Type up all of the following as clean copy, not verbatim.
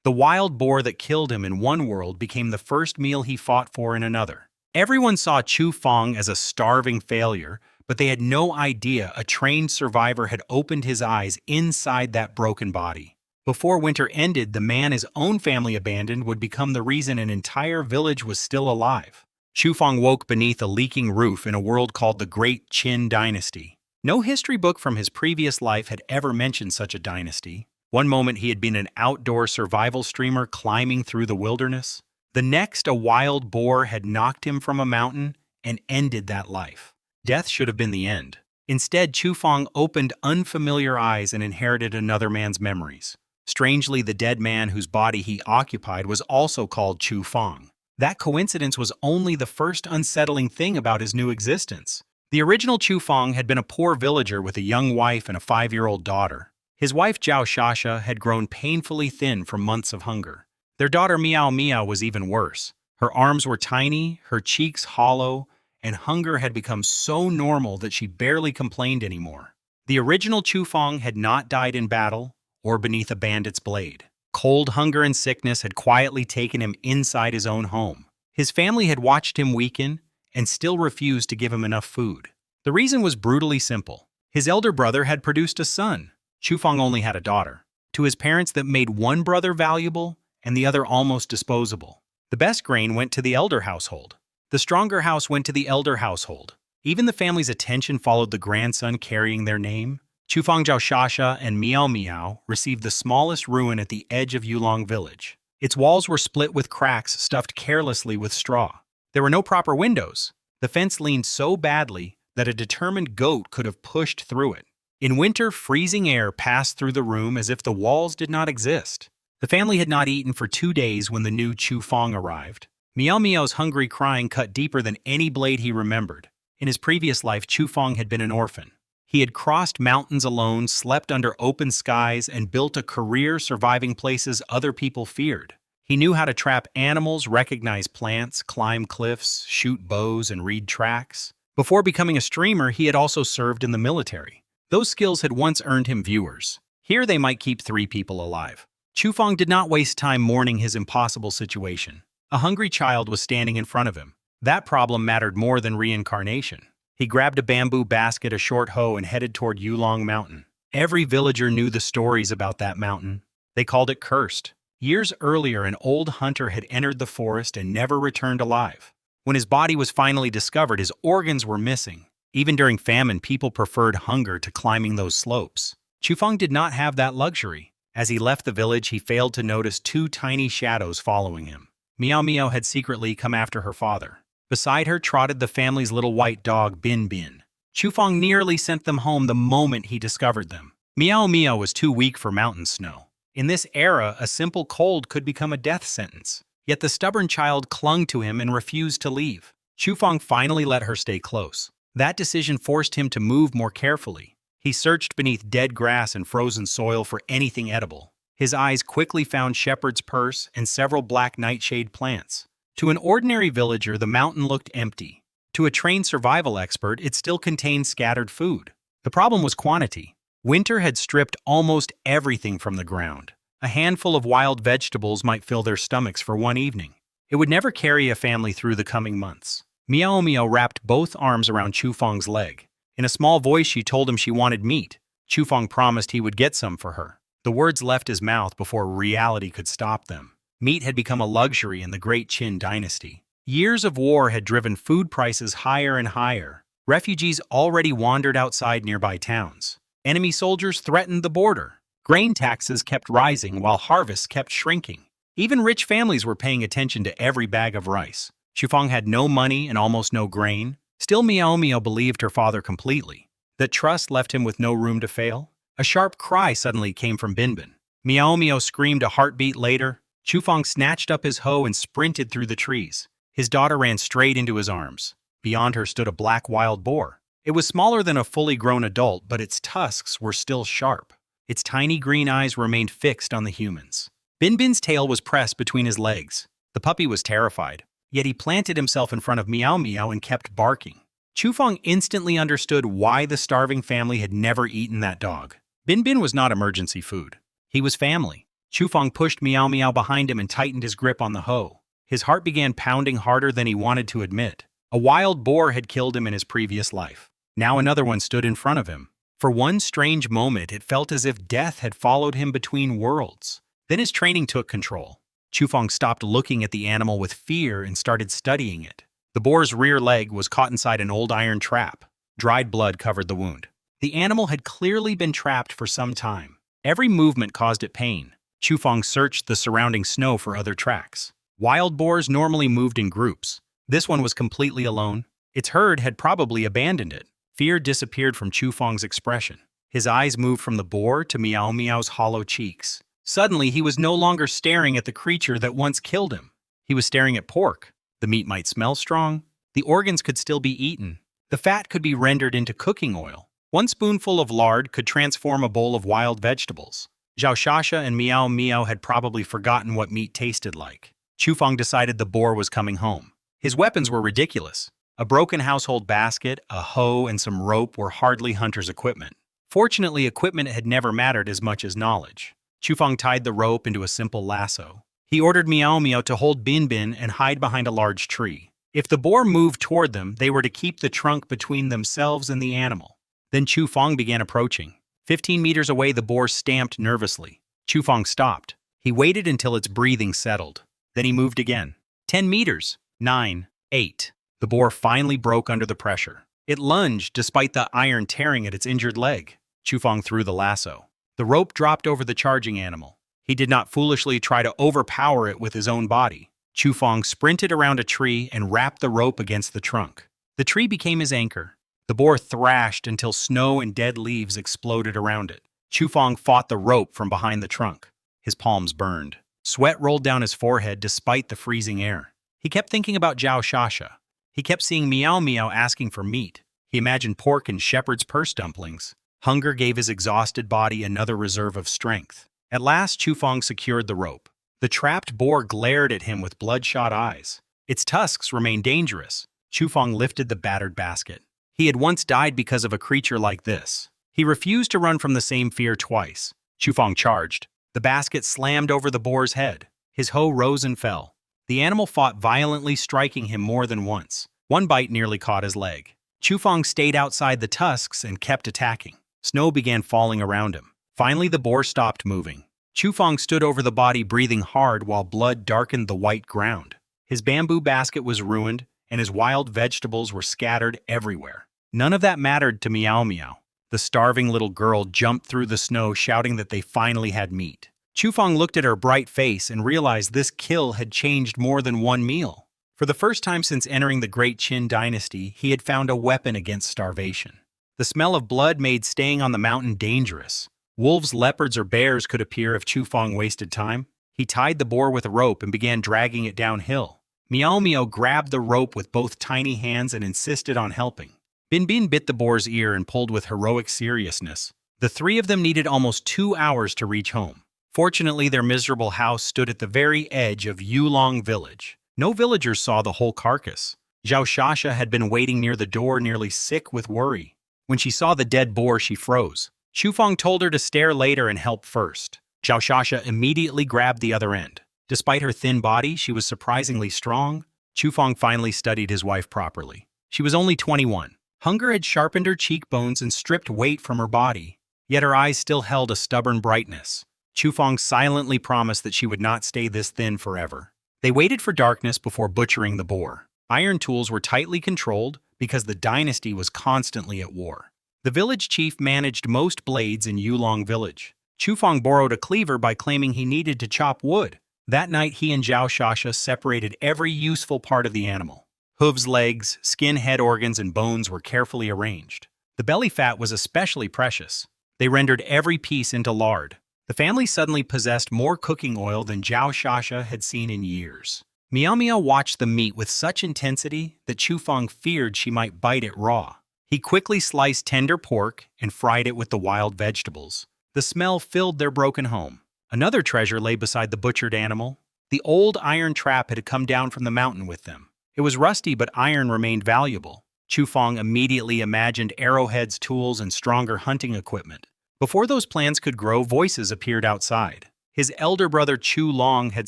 The wild boar that killed him in one world became the first meal he fought for in another. Everyone saw Chu Fong as a starving failure, but they had no idea a trained survivor had opened his eyes inside that broken body. Before winter ended, the man his own family abandoned would become the reason an entire village was still alive. Chu Fong woke beneath a leaking roof in a world called the Great Qin Dynasty. No history book from his previous life had ever mentioned such a dynasty. One moment he had been an outdoor survival streamer climbing through the wilderness. The next, a wild boar had knocked him from a mountain and ended that life. Death should have been the end. Instead, Chu Fong opened unfamiliar eyes and inherited another man's memories. Strangely, the dead man whose body he occupied was also called Chu Fong. That coincidence was only the first unsettling thing about his new existence. The original Chu Fong had been a poor villager with a young wife and a 5-year-old daughter. His wife Zhao Shasha had grown painfully thin from months of hunger. Their daughter Miao Miao was even worse. Her arms were tiny, her cheeks hollow, and hunger had become so normal that she barely complained anymore. The original Chu Fong had not died in battle or beneath a bandit's blade. Cold hunger and sickness had quietly taken him inside his own home. His family had watched him weaken and still refused to give him enough food. The reason was brutally simple. His elder brother had produced a son. Chu Fong only had a daughter. To his parents, that made one brother valuable and the other almost disposable. The best grain went to the elder household. The stronger house went to the elder household. Even the family's attention followed the grandson carrying their name. Chu Fong, Zhao Shasha, and Miao Miao received the smallest ruin at the edge of Yulong village. Its walls were split with cracks stuffed carelessly with straw. There were no proper windows. The fence leaned so badly that a determined goat could have pushed through it. In winter, freezing air passed through the room as if the walls did not exist. The family had not eaten for 2 days when the new Chu Fong arrived. Miao Miao's hungry crying cut deeper than any blade he remembered. In his previous life, Chu Fong had been an orphan. He had crossed mountains alone, slept under open skies, and built a career surviving places other people feared. He knew how to trap animals, recognize plants, climb cliffs, shoot bows, and read tracks. Before becoming a streamer, he had also served in the military. Those skills had once earned him viewers. Here they might keep 3 people alive. Chu Fong did not waste time mourning his impossible situation. A hungry child was standing in front of him. That problem mattered more than reincarnation. He grabbed a bamboo basket, a short hoe, and headed toward Yulong Mountain. Every villager knew the stories about that mountain. They called it cursed. Years earlier, an old hunter had entered the forest and never returned alive. When his body was finally discovered, his organs were missing. Even during famine, people preferred hunger to climbing those slopes. Chu Fong did not have that luxury. As he left the village, he failed to notice 2 tiny shadows following him. Miao Miao had secretly come after her father. Beside her trotted the family's little white dog, Bin Bin. Chu Fong nearly sent them home the moment he discovered them. Miao Miao was too weak for mountain snow. In this era, a simple cold could become a death sentence. Yet the stubborn child clung to him and refused to leave. Chu Fong finally let her stay close. That decision forced him to move more carefully. He searched beneath dead grass and frozen soil for anything edible. His eyes quickly found shepherd's purse and several black nightshade plants. To an ordinary villager, the mountain looked empty. To a trained survival expert, it still contained scattered food. The problem was quantity. Winter had stripped almost everything from the ground. A handful of wild vegetables might fill their stomachs for one evening. It would never carry a family through the coming months. Miao Miao wrapped both arms around Chu Fong's leg. In a small voice, she told him she wanted meat. Chu Fong promised he would get some for her. The words left his mouth before reality could stop them. Meat had become a luxury in the Great Qin Dynasty. Years of war had driven food prices higher and higher. Refugees already wandered outside nearby towns. Enemy soldiers threatened the border. Grain taxes kept rising while harvests kept shrinking. Even rich families were paying attention to every bag of rice. Chu Fong had no money and almost no grain. Still, Miao Miao believed her father completely. That trust left him with no room to fail. A sharp cry suddenly came from Bin Bin. Miao Miao screamed a heartbeat later. Chu Fong snatched up his hoe and sprinted through the trees. His daughter ran straight into his arms. Beyond her stood a black wild boar. It was smaller than a fully grown adult, but its tusks were still sharp. Its tiny green eyes remained fixed on the humans. Bin Bin's tail was pressed between his legs. The puppy was terrified. Yet he planted himself in front of Miao Miao and kept barking. Chu Fong instantly understood why the starving family had never eaten that dog. Bin Bin was not emergency food. He was family. Chu Fong pushed Meow Meow behind him and tightened his grip on the hoe. His heart began pounding harder than he wanted to admit. A wild boar had killed him in his previous life. Now another one stood in front of him. For one strange moment, it felt as if death had followed him between worlds. Then his training took control. Chu Fong stopped looking at the animal with fear and started studying it. The boar's rear leg was caught inside an old iron trap. Dried blood covered the wound. The animal had clearly been trapped for some time. Every movement caused it pain. Chu Fong searched the surrounding snow for other tracks. Wild boars normally moved in groups. This one was completely alone. Its herd had probably abandoned it. Fear disappeared from Chu Fong's expression. His eyes moved from the boar to Meow Meow's hollow cheeks. Suddenly, he was no longer staring at the creature that once killed him. He was staring at pork. The meat might smell strong. The organs could still be eaten. The fat could be rendered into cooking oil. One spoonful of lard could transform a bowl of wild vegetables. Zhao Shasha and Meow Meow had probably forgotten what meat tasted like. Chu Fong decided the boar was coming home. His weapons were ridiculous. A broken household basket, a hoe, and some rope were hardly hunter's equipment. Fortunately, equipment had never mattered as much as knowledge. Chu Fong tied the rope into a simple lasso. He ordered Meow Meow to hold Bin Bin and hide behind a large tree. If the boar moved toward them, they were to keep the trunk between themselves and the animal. Then Chu Fong began approaching. 15 meters away, the boar stamped nervously. Chu Fong stopped. He waited until its breathing settled. Then he moved again. 10 meters. 9. 8. The boar finally broke under the pressure. It lunged despite the iron tearing at its injured leg. Chu Fong threw the lasso. The rope dropped over the charging animal. He did not foolishly try to overpower it with his own body. Chu Fong sprinted around a tree and wrapped the rope against the trunk. The tree became his anchor. The boar thrashed until snow and dead leaves exploded around it. Chu Fong fought the rope from behind the trunk. His palms burned. Sweat rolled down his forehead despite the freezing air. He kept thinking about Zhao Shasha. He kept seeing Meow Meow asking for meat. He imagined pork and shepherd's purse dumplings. Hunger gave his exhausted body another reserve of strength. At last, Chu Fong secured the rope. The trapped boar glared at him with bloodshot eyes. Its tusks remained dangerous. Chu Fong lifted the battered basket. He had once died because of a creature like this. He refused to run from the same fear twice. Chu Fong charged. The basket slammed over the boar's head. His hoe rose and fell. The animal fought violently, striking him more than once. One bite nearly caught his leg. Chu Fong stayed outside the tusks and kept attacking. Snow began falling around him. Finally, the boar stopped moving. Chu Fong stood over the body, breathing hard while blood darkened the white ground. His bamboo basket was ruined, and his wild vegetables were scattered everywhere. None of that mattered to Meow Meow. The starving little girl jumped through the snow, shouting that they finally had meat. Chu Fong looked at her bright face and realized this kill had changed more than one meal. For the first time since entering the Great Qin dynasty, he had found a weapon against starvation. The smell of blood made staying on the mountain dangerous. Wolves, leopards, or bears could appear if Chu Fong wasted time. He tied the boar with a rope and began dragging it downhill. Meow Meow grabbed the rope with both tiny hands and insisted on helping. Bin Bin bit the boar's ear and pulled with heroic seriousness. The three of them needed almost 2 hours to reach home. Fortunately, their miserable house stood at the very edge of Yulong village. No villagers saw the whole carcass. Zhao Shasha had been waiting near the door, nearly sick with worry. When she saw the dead boar, she froze. Chu Fong told her to stare later and help first. Zhao Shasha immediately grabbed the other end. Despite her thin body, she was surprisingly strong. Chu Fong finally studied his wife properly. She was only 21. Hunger had sharpened her cheekbones and stripped weight from her body, yet her eyes still held a stubborn brightness. Chu Fong silently promised that she would not stay this thin forever. They waited for darkness before butchering the boar. Iron tools were tightly controlled because the dynasty was constantly at war. The village chief managed most blades in Yulong village. Chu Fong borrowed a cleaver by claiming he needed to chop wood. That night, he and Zhao Shasha separated every useful part of the animal. Hooves, legs, skin, head organs, and bones were carefully arranged. The belly fat was especially precious. They rendered every piece into lard. The family suddenly possessed more cooking oil than Zhao Shasha had seen in years. Meow Meow watched the meat with such intensity that Chu Fong feared she might bite it raw. He quickly sliced tender pork and fried it with the wild vegetables. The smell filled their broken home. Another treasure lay beside the butchered animal. The old iron trap had come down from the mountain with them. It was rusty, but iron remained valuable. Chu Fong immediately imagined arrowheads, tools, and stronger hunting equipment. Before those plans could grow, voices appeared outside. His elder brother Chu Long had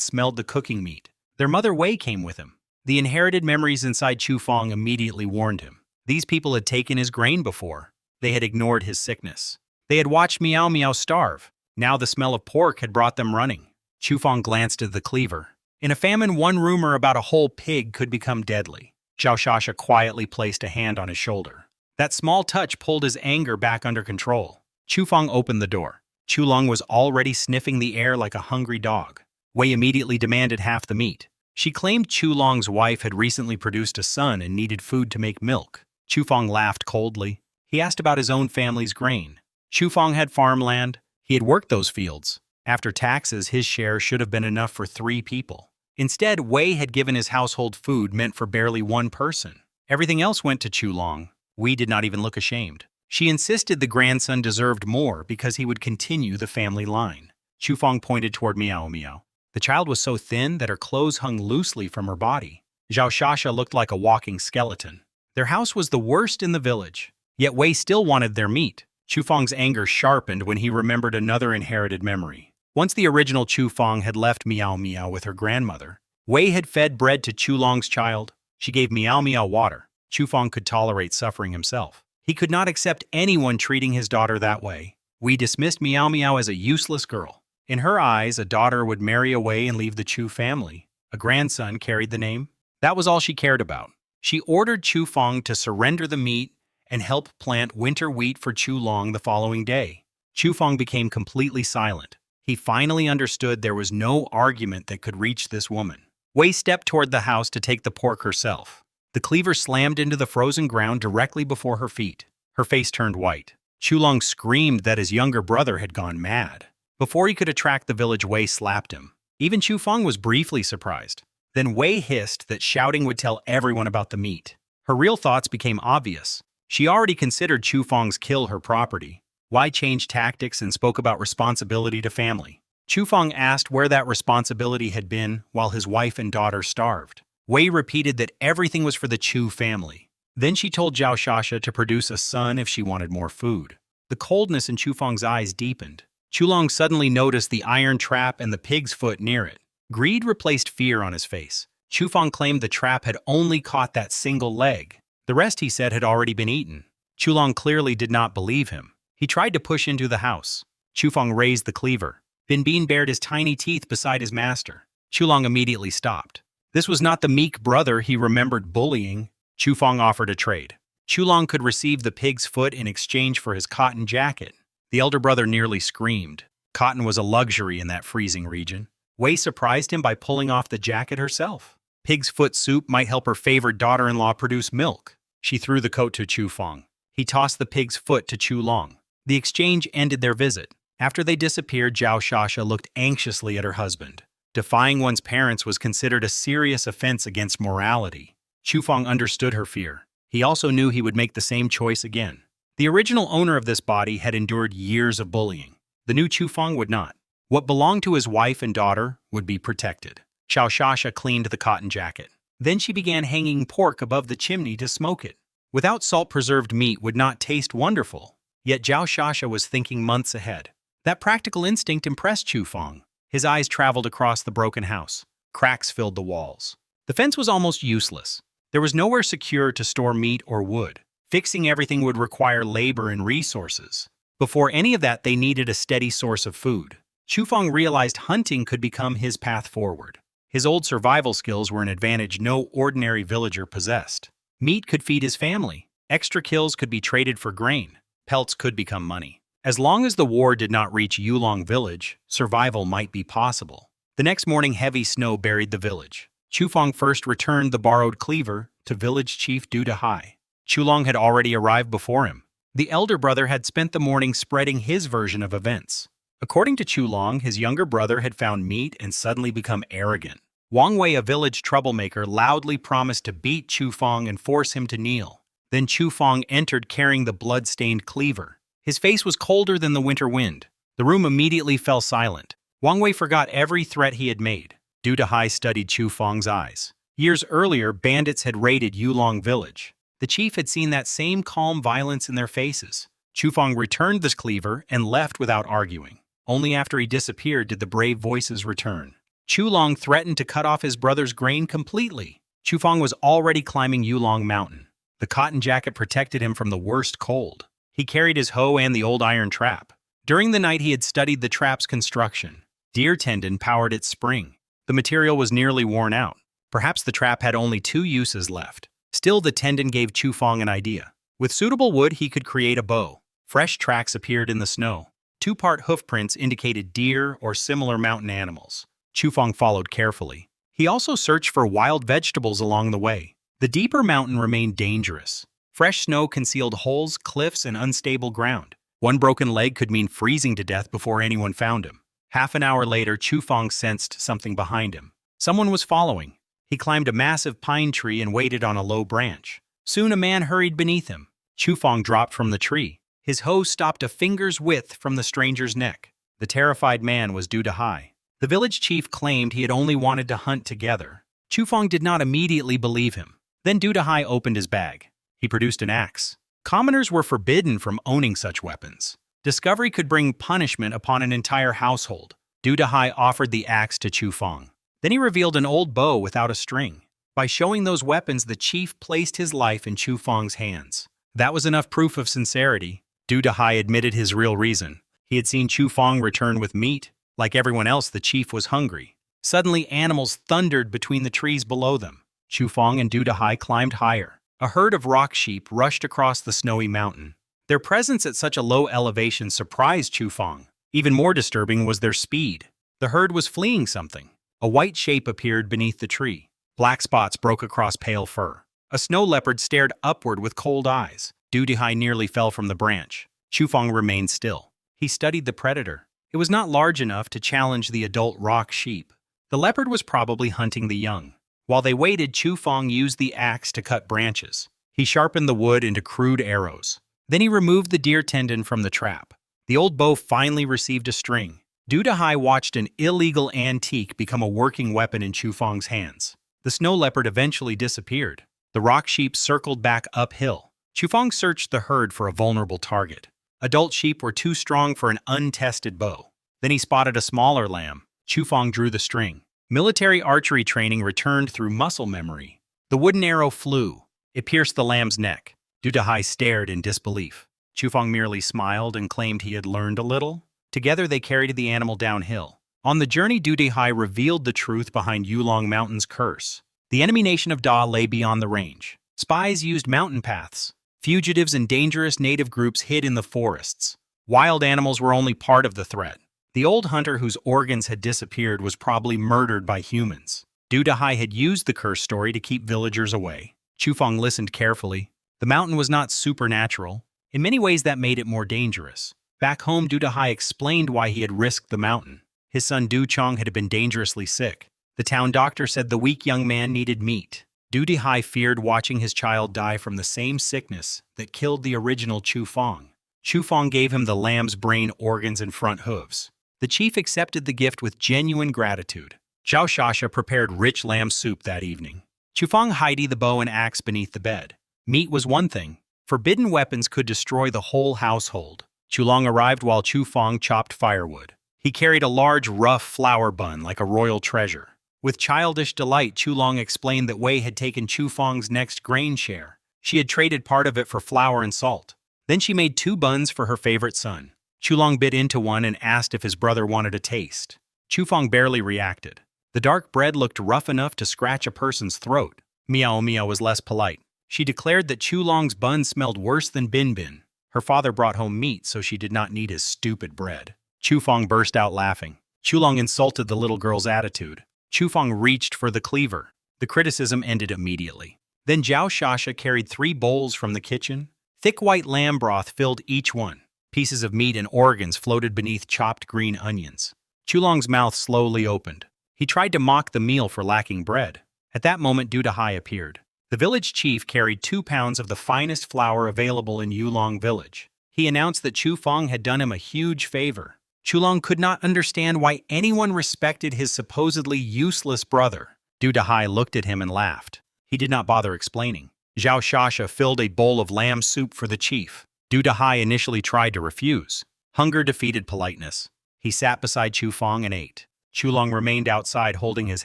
smelled the cooking meat. Their mother Wei came with him. The inherited memories inside Chu Fong immediately warned him. These people had taken his grain before. They had ignored his sickness. They had watched Meow Meow starve. Now the smell of pork had brought them running. Chu Fong glanced at the cleaver. In a famine, one rumor about a whole pig could become deadly. Zhao Shasha quietly placed a hand on his shoulder. That small touch pulled his anger back under control. Chu Fong opened the door. Chu Long was already sniffing the air like a hungry dog. Wei immediately demanded half the meat. She claimed Chu Long's wife had recently produced a son and needed food to make milk. Chu Fong laughed coldly. He asked about his own family's grain. Chu Fong had farmland. He had worked those fields. After taxes, his share should have been enough for 3 people. Instead, Wei had given his household food meant for barely 1 person. Everything else went to Chu Long. Wei did not even look ashamed. She insisted the grandson deserved more because he would continue the family line. Chu Fong pointed toward Meow Meow. The child was so thin that her clothes hung loosely from her body. Zhao Shasha looked like a walking skeleton. Their house was the worst in the village. Yet Wei still wanted their meat. Chu Fong's anger sharpened when he remembered another inherited memory. Once the original Chu Fong had left Meow Meow with her grandmother, Wei had fed bread to Chu Long's child. She gave Meow Meow water. Chu Fong could tolerate suffering himself. He could not accept anyone treating his daughter that way. Wei dismissed Meow Meow as a useless girl. In her eyes, a daughter would marry away and leave the Chu family. A grandson carried the name. That was all she cared about. She ordered Chu Fong to surrender the meat and help plant winter wheat for Chu Long the following day. Chu Fong became completely silent. He finally understood there was no argument that could reach this woman. Wei stepped toward the house to take the pork herself. The cleaver slammed into the frozen ground directly before her feet. Her face turned white. Chu Long screamed that his younger brother had gone mad. Before he could attract the village, Wei slapped him. Even Chu Fong was briefly surprised. Then Wei hissed that shouting would tell everyone about the meat. Her real thoughts became obvious. She already considered Chu Fong's kill her property. Wei changed tactics and spoke about responsibility to family. Chu Fong asked where that responsibility had been while his wife and daughter starved. Wei repeated that everything was for the Chu family. Then she told Zhao Shasha to produce a son if she wanted more food. The coldness in Chu Fong's eyes deepened. Chu Long suddenly noticed the iron trap and the pig's foot near it. Greed replaced fear on his face. Chu Fong claimed the trap had only caught that single leg. The rest, he said, had already been eaten. Chu Long clearly did not believe him. He tried to push into the house. Chu Fong raised the cleaver. Bin Bin bared his tiny teeth beside his master. Chu Long immediately stopped. This was not the meek brother he remembered bullying. Chu Fong offered a trade. Chu Long could receive the pig's foot in exchange for his cotton jacket. The elder brother nearly screamed. Cotton was a luxury in that freezing region. Wei surprised him by pulling off the jacket herself. Pig's foot soup might help her favored daughter-in-law produce milk. She threw the coat to Chu Fong. He tossed the pig's foot to Chu Long. The exchange ended their visit. After they disappeared, Zhao Shasha looked anxiously at her husband. Defying one's parents was considered a serious offense against morality. Chu Fong understood her fear. He also knew he would make the same choice again. The original owner of this body had endured years of bullying. The new Chu Fong would not. What belonged to his wife and daughter would be protected. Zhao Shasha cleaned the cotton jacket. Then she began hanging pork above the chimney to smoke it. Without salt, preserved meat would not taste wonderful. Yet Zhao Shasha was thinking months ahead. That practical instinct impressed Chu Fong. His eyes traveled across the broken house. Cracks filled the walls. The fence was almost useless. There was nowhere secure to store meat or wood. Fixing everything would require labor and resources. Before any of that, they needed a steady source of food. Chu Fong realized hunting could become his path forward. His old survival skills were an advantage no ordinary villager possessed. Meat could feed his family. Extra kills could be traded for grain. Pelts could become money. As long as the war did not reach Yulong village, survival might be possible. The next morning, heavy snow buried the village. Chu Fong first returned the borrowed cleaver to village chief Du Dahai. Chu Long had already arrived before him. The elder brother had spent the morning spreading his version of events. According to Chu Long, his younger brother had found meat and suddenly become arrogant. Wang Wei, a village troublemaker, loudly promised to beat Chu Fong and force him to kneel. Then Chu Fong entered carrying the blood-stained cleaver. His face was colder than the winter wind. The room immediately fell silent. Wang Wei forgot every threat he had made. Du Dahai studied Chu Fong's eyes. Years earlier, bandits had raided Yulong village. The chief had seen that same calm violence in their faces. Chu Fong returned this cleaver and left without arguing. Only after he disappeared did the brave voices return. Chulong threatened to cut off his brother's grain completely. Chufang was already climbing Yulong Mountain. The cotton jacket protected him from the worst cold. He carried his hoe and the old iron trap. During the night he had studied the trap's construction. Deer tendon powered its spring. The material was nearly worn out. Perhaps the trap had only 2 uses left. Still, the tendon gave Chufang an idea. With suitable wood he could create a bow. Fresh tracks appeared in the snow. 2-part hoofprints indicated deer or similar mountain animals. Chufang followed carefully. He also searched for wild vegetables along the way. The deeper mountain remained dangerous. Fresh snow concealed holes, cliffs, and unstable ground. One broken leg could mean freezing to death before anyone found him. Half an hour later, Chufang sensed something behind him. Someone was following. He climbed a massive pine tree and waited on a low branch. Soon a man hurried beneath him. Chufang dropped from the tree. His hoe stopped a finger's width from the stranger's neck. The terrified man was Du Dahai. The village chief claimed he had only wanted to hunt together. Chufang did not immediately believe him. Then Du Dahai opened his bag. He produced an axe. Commoners were forbidden from owning such weapons. Discovery could bring punishment upon an entire household. Du Dahai offered the axe to Chufang. Then he revealed an old bow without a string. By showing those weapons, the chief placed his life in Chufang's hands. That was enough proof of sincerity. Du Dahai admitted his real reason. He had seen Chufang return with meat. Like everyone else, the chief was hungry. Suddenly, animals thundered between the trees below them. Chufang and Du Dahai climbed higher. A herd of rock sheep rushed across the snowy mountain. Their presence at such a low elevation surprised Chufang. Even more disturbing was their speed. The herd was fleeing something. A white shape appeared beneath the tree. Black spots broke across pale fur. A snow leopard stared upward with cold eyes. Du Dahai nearly fell from the branch. Chufang remained still. He studied the predator. It was not large enough to challenge the adult rock sheep. The leopard was probably hunting the young. While they waited, Chufang used the axe to cut branches. He sharpened the wood into crude arrows. Then he removed the deer tendon from the trap. The old bow finally received a string. Du Dahai watched an illegal antique become a working weapon in Chufang's hands. The snow leopard eventually disappeared. The rock sheep circled back uphill. Chufang searched the herd for a vulnerable target. Adult sheep were too strong for an untested bow. Then he spotted a smaller lamb. Chufang drew the string. Military archery training returned through muscle memory. The wooden arrow flew. It pierced the lamb's neck. Du Dahai stared in disbelief. Chufang merely smiled and claimed he had learned a little. Together they carried the animal downhill. On the journey, Du Dahai revealed the truth behind Yulong Mountain's curse. The enemy nation of Da lay beyond the range. Spies used mountain paths. Fugitives and dangerous native groups hid in the forests. Wild animals were only part of the threat. The old hunter whose organs had disappeared was probably murdered by humans. Du Dahai had used the curse story to keep villagers away. Chufang listened carefully. The mountain was not supernatural. In many ways that made it more dangerous. Back home, Du Dahai explained why he had risked the mountain. His son Du Chong had been dangerously sick. The town doctor said the weak young man needed meat. Du Dahai feared watching his child die from the same sickness that killed the original Chufang. Chufang gave him the lamb's brain, organs, and front hooves. The chief accepted the gift with genuine gratitude. Zhao Shasha prepared rich lamb soup that evening. Chufang hid the bow and axe beneath the bed. Meat was one thing. Forbidden weapons could destroy the whole household. Chulong arrived while Chufang chopped firewood. He carried a large, rough flour bun like a royal treasure. With childish delight, Chulong explained that Wei had taken Chufang's next grain share. She had traded part of it for flour and salt. Then she made 2 buns for her favorite son. Chulong bit into one and asked if his brother wanted a taste. Chufang barely reacted. The dark bread looked rough enough to scratch a person's throat. Miao Miao was less polite. She declared that Chulong's bun smelled worse than Bin Bin. Her father brought home meat, so she did not need his stupid bread. Chufang burst out laughing. Chulong insulted the little girl's attitude. Chufang reached for the cleaver. The criticism ended immediately. Then Zhao Shasha carried 3 bowls from the kitchen. Thick white lamb broth filled each one. Pieces of meat and organs floated beneath chopped green onions. Chulong's mouth slowly opened. He tried to mock the meal for lacking bread. At that moment, Du Dahai appeared. The village chief carried 2 pounds of the finest flour available in Yulong village. He announced that Chufang had done him a huge favor. Chulong could not understand why anyone respected his supposedly useless brother. Du Dahai looked at him and laughed. He did not bother explaining. Zhao Shasha filled a bowl of lamb soup for the chief. Du Dahai initially tried to refuse. Hunger defeated politeness. He sat beside Chu Fong and ate. Chulong remained outside holding his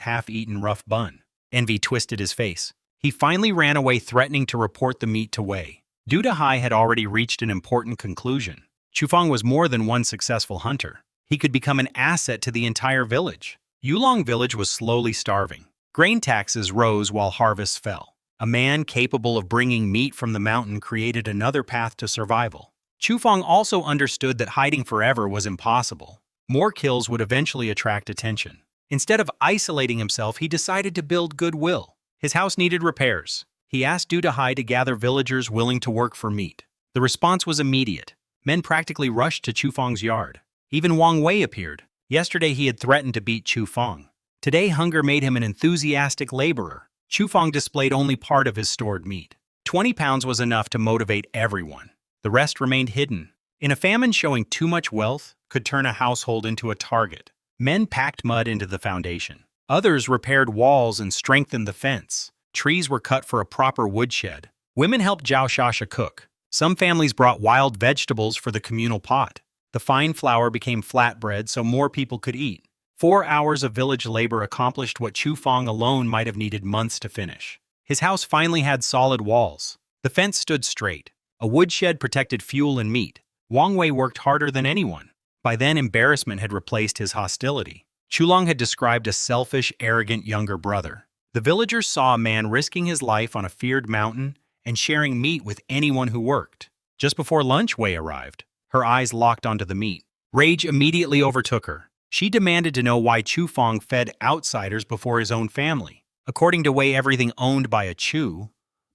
half-eaten rough bun. Envy twisted his face. He finally ran away, threatening to report the meat to Wei. Du Dahai had already reached an important conclusion. Chu Fong was more than one successful hunter. He could become an asset to the entire village. Yulong village was slowly starving. Grain taxes rose while harvests fell. A man capable of bringing meat from the mountain created another path to survival. Chu Fong also understood that hiding forever was impossible. More kills would eventually attract attention. Instead of isolating himself, he decided to build goodwill. His house needed repairs. He asked Du Dahai to gather villagers willing to work for meat. The response was immediate. Men practically rushed to Chu Fong's yard. Even Wang Wei appeared. Yesterday he had threatened to beat Chu Fong. Today hunger made him an enthusiastic laborer. Chu Fong displayed only part of his stored meat. 20 pounds was enough to motivate everyone. The rest remained hidden. In a famine, showing too much wealth could turn a household into a target. Men packed mud into the foundation. Others repaired walls and strengthened the fence. Trees were cut for a proper woodshed. Women helped Zhao Shasha cook. Some families brought wild vegetables for the communal pot. The fine flour became flatbread so more people could eat. 4 hours of village labor accomplished what Chu Fong alone might have needed months to finish. His house finally had solid walls. The fence stood straight. A woodshed protected fuel and meat. Wang Wei worked harder than anyone. By then, embarrassment had replaced his hostility. Chulong had described a selfish, arrogant younger brother. The villagers saw a man risking his life on a feared mountain and sharing meat with anyone who worked. Just before lunch, Wei arrived. Her eyes locked onto the meat. Rage immediately overtook her. She demanded to know why Chu Fong fed outsiders before his own family. According to Wei, everything owned by a Chu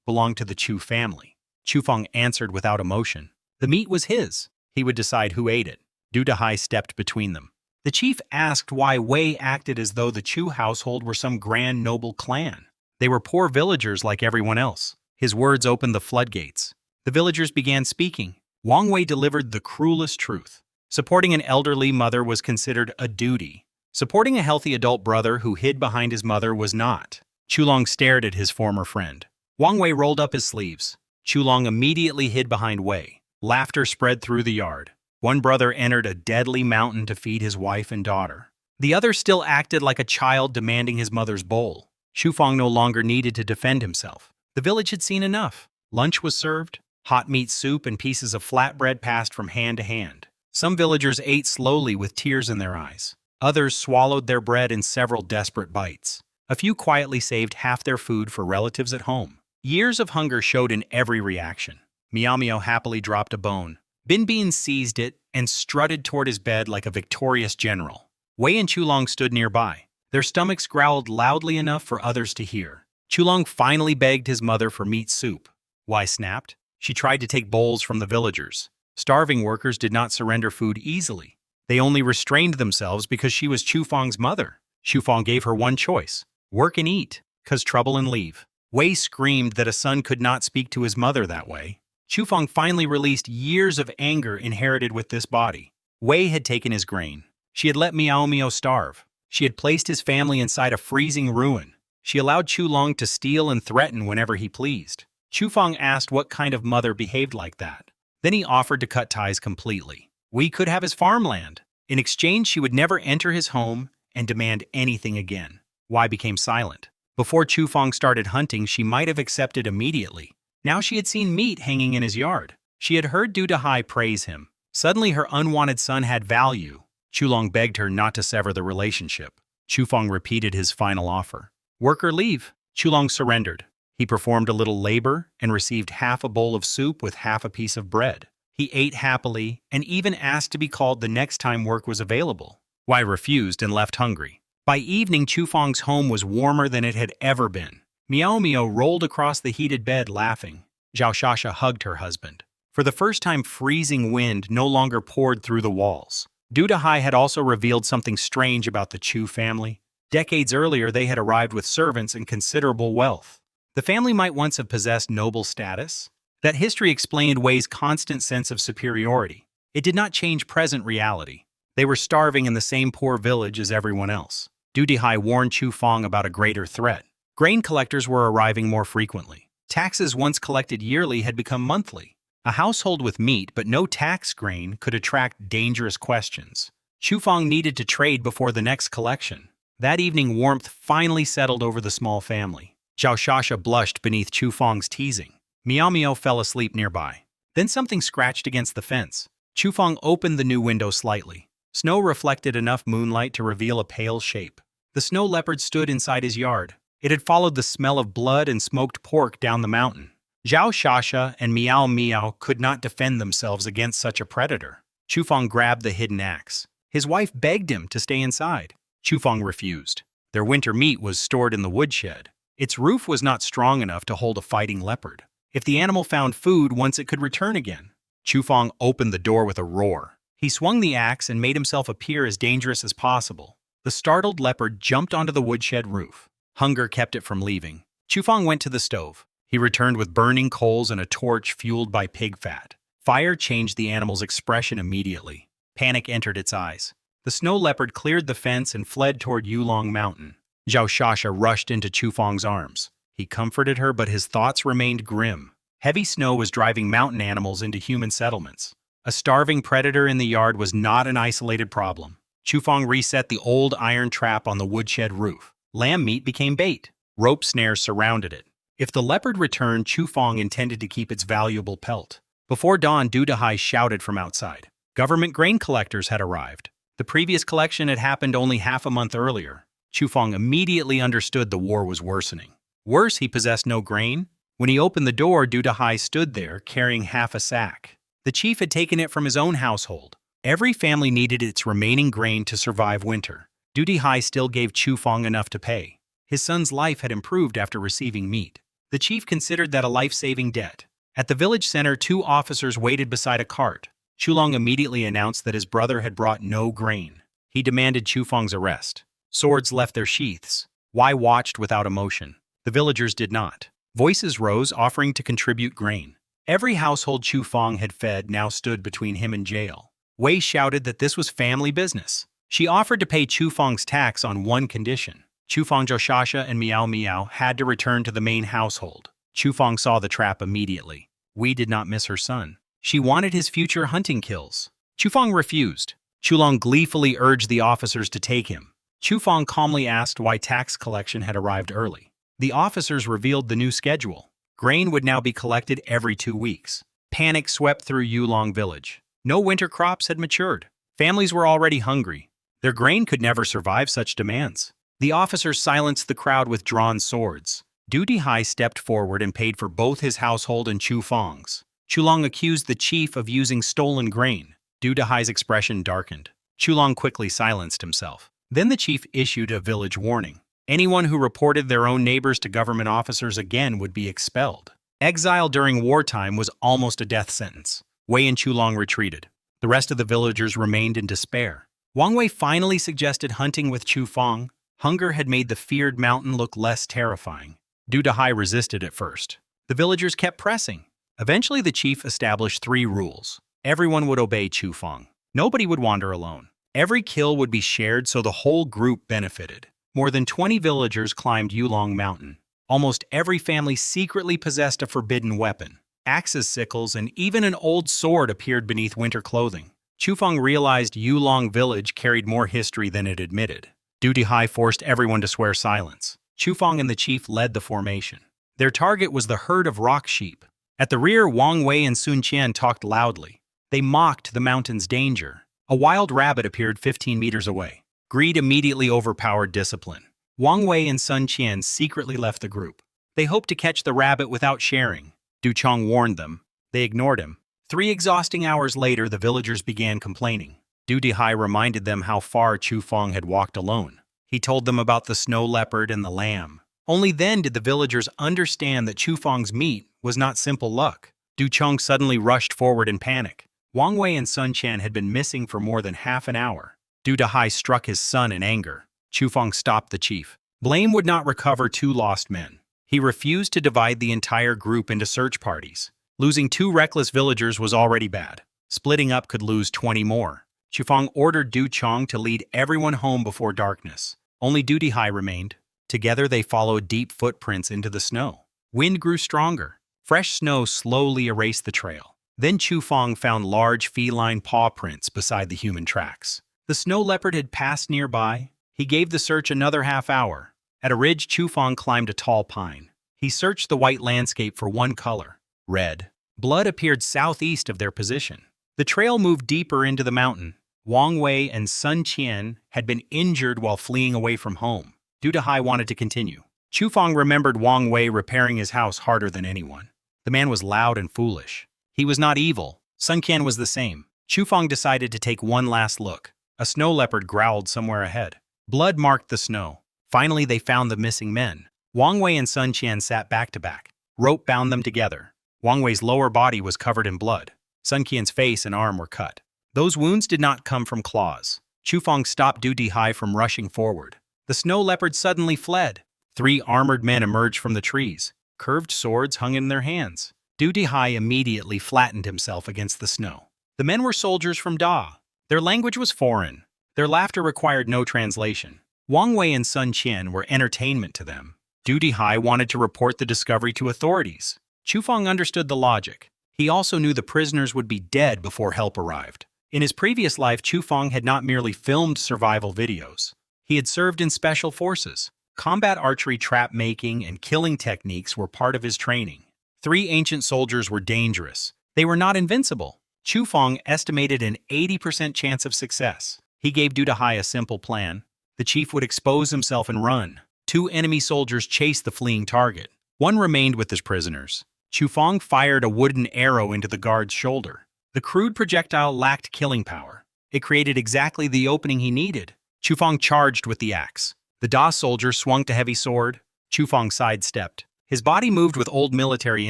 belonged to the Chu family. Chu Fong answered without emotion. The meat was his. He would decide who ate it. Du Dahai stepped between them. The chief asked why Wei acted as though the Chu household were some grand noble clan. They were poor villagers like everyone else. His words opened the floodgates. The villagers began speaking. Wang Wei delivered the cruelest truth. Supporting an elderly mother was considered a duty. Supporting a healthy adult brother who hid behind his mother was not. Chulong stared at his former friend. Wang Wei rolled up his sleeves. Chulong immediately hid behind Wei. Laughter spread through the yard. One brother entered a deadly mountain to feed his wife and daughter. The other still acted like a child demanding his mother's bowl. Chu Fong no longer needed to defend himself. The village had seen enough. Lunch was served. Hot meat soup and pieces of flatbread passed from hand to hand. Some villagers ate slowly with tears in their eyes. Others swallowed their bread in several desperate bites. A few quietly saved half their food for relatives at home. Years of hunger showed in every reaction. Miao Miao happily dropped a bone. Bin Bin seized it and strutted toward his bed like a victorious general. Wei and Chulong stood nearby. Their stomachs growled loudly enough for others to hear. Chulong finally begged his mother for meat soup. Wei snapped. She tried to take bowls from the villagers. Starving workers did not surrender food easily. They only restrained themselves because she was Chu Fong's mother. Chu Fong gave her one choice: work and eat, 'cause trouble and leave. Wei screamed that a son could not speak to his mother that way. Chu Fong finally released years of anger inherited with this body. Wei had taken his grain. She had let Miao Miao starve. She had placed his family inside a freezing ruin. She allowed Chulong to steal and threaten whenever he pleased. Chu Fong asked what kind of mother behaved like that. Then he offered to cut ties completely. Wei could have his farmland. In exchange, she would never enter his home and demand anything again. Wei became silent. Before Chu Fong started hunting, she might have accepted immediately. Now she had seen meat hanging in his yard. She had heard Du Dahai praise him. Suddenly her unwanted son had value. Chulong begged her not to sever the relationship. Chu Fong repeated his final offer. Work or leave. Chulong surrendered. He performed a little labor and received half a bowl of soup with half a piece of bread. He ate happily and even asked to be called the next time work was available. Wei refused and left hungry. By evening, Chu Fong's home was warmer than it had ever been. Miao Miao rolled across the heated bed laughing. Zhao Shasha hugged her husband. For the first time, freezing wind no longer poured through the walls. Du Dahai had also revealed something strange about the Chu family. Decades earlier, they had arrived with servants and considerable wealth. The family might once have possessed noble status. That history explained Wei's constant sense of superiority. It did not change present reality. They were starving in the same poor village as everyone else. Du Dahai warned Chu Fong about a greater threat. Grain collectors were arriving more frequently. Taxes once collected yearly had become monthly. A household with meat but no tax grain could attract dangerous questions. Chu Fong needed to trade before the next collection. That evening, warmth finally settled over the small family. Zhao Shasha blushed beneath Chu Fong's teasing. Miao Miao fell asleep nearby. Then something scratched against the fence. Chu Fong opened the new window slightly. Snow reflected enough moonlight to reveal a pale shape. The snow leopard stood inside his yard. It had followed the smell of blood and smoked pork down the mountain. Zhao Shasha and Miao Miao could not defend themselves against such a predator. Chu Fong grabbed the hidden axe. His wife begged him to stay inside. Chu Fong refused. Their winter meat was stored in the woodshed. Its roof was not strong enough to hold a fighting leopard. If the animal found food once it could return again. Chu Fong opened the door with a roar. He swung the axe and made himself appear as dangerous as possible. The startled leopard jumped onto the woodshed roof. Hunger kept it from leaving. Chu Fong went to the stove. He returned with burning coals and a torch fueled by pig fat. Fire changed the animal's expression immediately. Panic entered its eyes. The snow leopard cleared the fence and fled toward Yulong Mountain. Zhao Shasha rushed into Chu Fong's arms. He comforted her, but his thoughts remained grim. Heavy snow was driving mountain animals into human settlements. A starving predator in the yard was not an isolated problem. Chu Fong reset the old iron trap on the woodshed roof. Lamb meat became bait. Rope snares surrounded it. If the leopard returned, Chu Fong intended to keep its valuable pelt. Before dawn, Du Dehai shouted from outside. Government grain collectors had arrived. The previous collection had happened only half a month earlier. Chu Fong immediately understood the war was worsening. Worse, he possessed no grain. When he opened the door, Du Dehai stood there, carrying half a sack. The chief had taken it from his own household. Every family needed its remaining grain to survive winter. Du Dehai still gave Chu Fong enough to pay. His son's life had improved after receiving meat. The chief considered that a life-saving debt. At the village center, 2 officers waited beside a cart. Chu Long immediately announced that his brother had brought no grain. He demanded Chu Fong's arrest. Swords left their sheaths. Wei watched without emotion. The villagers did not. Voices rose, offering to contribute grain. Every household Chu Fong had fed now stood between him and jail. Wei shouted that this was family business. She offered to pay Chu Fong's tax on one condition. Chu Fong, Zhao Shasha, and Miao Miao had to return to the main household. Chu Fong saw the trap immediately. Wei did not miss her son. She wanted his future hunting kills. Chu Fong refused. Chu Long gleefully urged the officers to take him. Chu Fong calmly asked why tax collection had arrived early. The officers revealed the new schedule. Grain would now be collected every 2 weeks. Panic swept through Yulong village. No winter crops had matured. Families were already hungry. Their grain could never survive such demands. The officers silenced the crowd with drawn swords. Du Dehai stepped forward and paid for both his household and Chu Fong's. Chu Long accused the chief of using stolen grain. Du Dehai's expression darkened. Chu Long quickly silenced himself. Then the chief issued a village warning. Anyone who reported their own neighbors to government officers again would be expelled. Exile during wartime was almost a death sentence. Wei and Chu Long retreated. The rest of the villagers remained in despair. Wang Wei finally suggested hunting with Chu Fong. Hunger had made the feared mountain look less terrifying. Du Dehai resisted at first. The villagers kept pressing. Eventually, the chief established 3 rules. Everyone would obey Chu Fong. Nobody would wander alone. Every kill would be shared so the whole group benefited. More than 20 villagers climbed Yulong Mountain. Almost every family secretly possessed a forbidden weapon. Axes, sickles, and even an old sword appeared beneath winter clothing. Chu Fong realized Yulong village carried more history than it admitted. Du Dehai forced everyone to swear silence. Chu Fong and the chief led the formation. Their target was the herd of rock sheep. At the rear, Wang Wei and Sun Qian talked loudly. They mocked the mountain's danger. A wild rabbit appeared 15 meters away. Greed immediately overpowered discipline. Wang Wei and Sun Qian secretly left the group. They hoped to catch the rabbit without sharing. Du Chong warned them. They ignored him. 3 exhausting hours later, the villagers began complaining. Du Dehai reminded them how far Chu Fong had walked alone. He told them about the snow leopard and the lamb. Only then did the villagers understand that Chu Fong's meat was not simple luck. Du Chong suddenly rushed forward in panic. Wang Wei and Sun Qian had been missing for more than half an hour. Du Dehai struck his son in anger. Chu Fong stopped the chief. Blame would not recover 2 lost men. He refused to divide the entire group into search parties. Losing 2 reckless villagers was already bad. Splitting up could lose 20 more. Chu Fong ordered Du Chong to lead everyone home before darkness. Only Du Dehai remained. Together they followed deep footprints into the snow. Wind grew stronger. Fresh snow slowly erased the trail. Then Chu Fong found large feline paw prints beside the human tracks. The snow leopard had passed nearby. He gave the search another half hour. At a ridge, Chu Fong climbed a tall pine. He searched the white landscape for one color, red. Blood appeared southeast of their position. The trail moved deeper into the mountain. Wang Wei and Sun Qian had been injured while fleeing away from home. Du Dehai wanted to continue. Chu Fong remembered Wang Wei repairing his house harder than anyone. The man was loud and foolish. He was not evil. Sun Qian was the same. Chu Fong decided to take one last look. A snow leopard growled somewhere ahead. Blood marked the snow. Finally, they found the missing men. Wang Wei and Sun Qian sat back to back. Rope bound them together. Wang Wei's lower body was covered in blood. Sun Qian's face and arm were cut. Those wounds did not come from claws. Chu Fong stopped Du Dehai from rushing forward. The snow leopard suddenly fled. 3 armored men emerged from the trees. Curved swords hung in their hands. Du Dehai immediately flattened himself against the snow. The men were soldiers from Da. Their language was foreign. Their laughter required no translation. Wang Wei and Sun Qian were entertainment to them. Du Dehai wanted to report the discovery to authorities. Chu Fong understood the logic. He also knew the prisoners would be dead before help arrived. In his previous life, Chu Fong had not merely filmed survival videos. He had served in special forces. Combat archery, trap making, and killing techniques were part of his training. 3 ancient soldiers were dangerous. They were not invincible. Chu Fong estimated an 80% chance of success. He gave Du Dehai a simple plan. The chief would expose himself and run. 2 enemy soldiers chased the fleeing target. One remained with his prisoners. Chu Fong fired a wooden arrow into the guard's shoulder. The crude projectile lacked killing power. It created exactly the opening he needed. Chu Fong charged with the axe. The Da soldier swung a heavy sword. Chu Fong sidestepped. His body moved with old military